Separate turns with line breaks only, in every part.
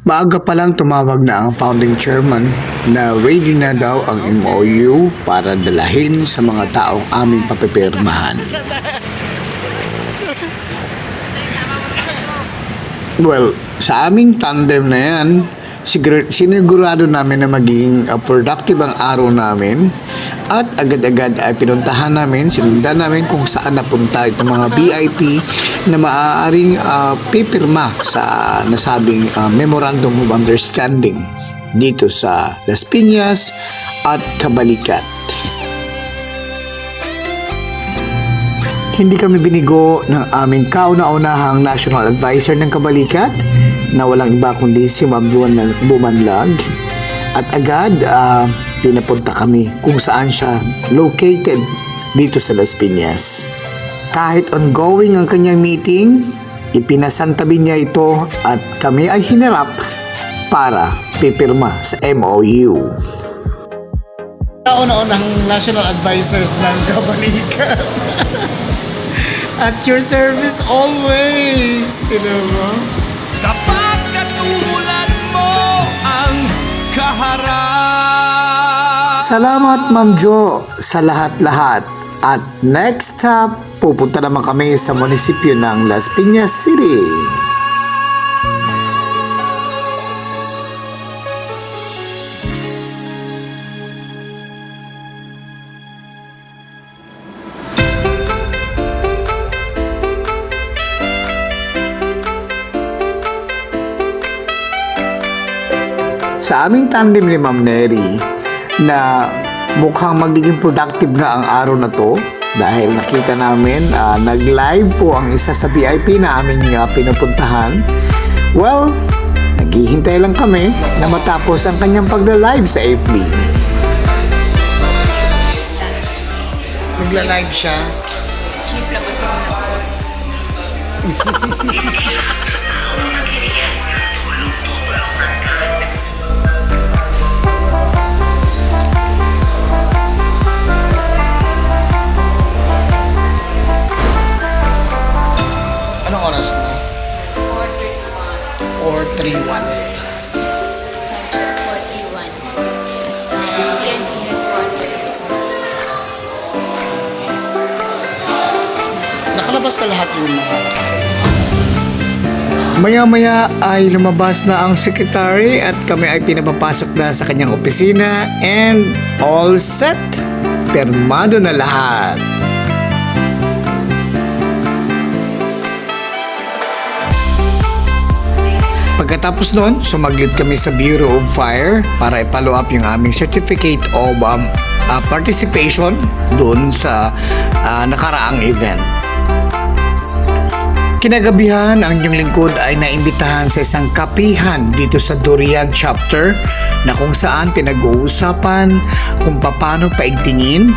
Maaga pa lang tumawag na ang founding chairman na ready na daw ang MOU para dalahin sa mga taong aming papipirmahan. Well, sa aming tandem na yan, sinigurado namin na magiging productive ang araw namin at agad-agad ay pinuntahan namin, sinundan namin kung saan napunta itong mga VIP na maaaring pipirma sa nasabing Memorandum of Understanding dito sa Las Piñas at Cabalicat. Hindi kami binigo ng aming kauna-unahang national advisor ng Cabalicat na walang iba kundi si Ma'am Bumanlag, at agad pinapunta kami kung saan siya located dito sa Las Piñas. Kahit ongoing ang kanyang meeting, ipinasantabi niya ito at kami ay hinarap para pipirma sa MOU.
Kauna-unahang national advisors ng Cabalicat. At your service always, mo.
Kapag natulad mo ang kaharap.
Salamat Ma'am Jo sa lahat-lahat. At next stop, pupunta naman kami sa munisipyo ng Las Piñas City. Sa aming tandem ni Ma'am Neri na mukhang magiging productive nga ang araw na to dahil nakita namin nag-live po ang isa sa VIP na aming pinupuntahan. Well, naghihintay lang kami na matapos ang kanyang pagla-live sa FB.
Magla-live siya.
Cheap lang kasi mo na po.
Anong oras na? 4:31.
431. At PNP headquarters po sa
Nakalabas na lahat yung mga.
Maya-maya ay lumabas na ang secretary at kami ay pinapapasok na sa kanyang opisina and all set. Pirmado na lahat. Pagkatapos noon, sumaglit kami sa Bureau of Fire para i-follow up yung aming certificate of participation doon sa nakaraang event. Kinagabihan, ang inyong lingkod ay naimbitahan sa isang kapihan dito sa Durian Chapter na kung saan pinag-uusapan kung paano paigtingin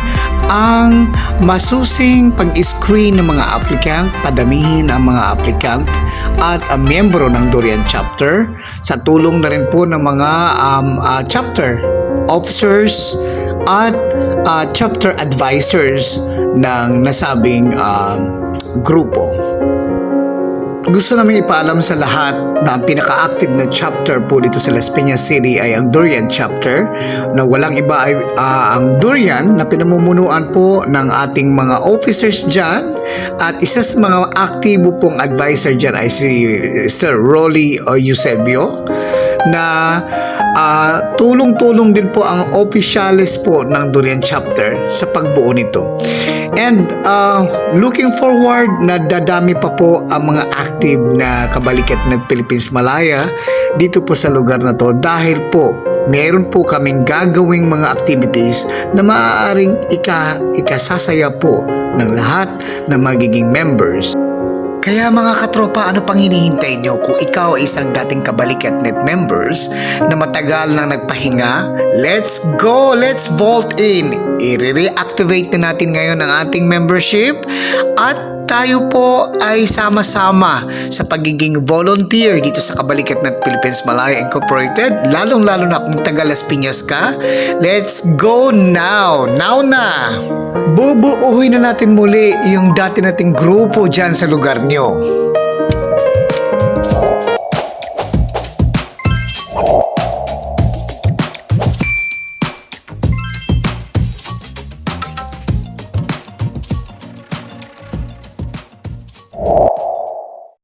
ang masusing pag-screen ng mga applicant, padamihin ang mga applicant at ang miyembro ng Durian Chapter sa tulong na rin po ng mga chapter officers at chapter advisors ng nasabing grupo. Gusto namin ipaalam sa lahat na ang pinaka-active na chapter po dito sa Las Piñas City ay ang Durian Chapter, na walang iba ay ang Durian na pinamumunuan po ng ating mga officers dyan, at isa sa mga aktibo pong advisor dyan ay si Sir Rolly Eusebio, na tulong-tulong din po ang officials po ng Durian Chapter sa pagbuo nito. And looking forward na dadami pa po ang mga active na Cabalicat ng Philippines Malaya dito po sa lugar na to, dahil po meron po kaming gagawing mga activities na maaaring ikasasaya po ng lahat na magiging members. Kaya mga katropa, ano pang hinihintay nyo? Kung ikaw ay isang dating Cabalicat Net members na matagal nang nagpahinga, let's go! Let's vault in! I-reactivate na natin ngayon ang ating membership at tayo po ay sama-sama sa pagiging volunteer dito sa Cabalicat Net Philippines Malaya Incorporated, lalong-lalo na kung taga Las Piñas ka. Let's go now! Now na! Bubuuhin na natin muli yung dati nating grupo dyan sa lugar nyo.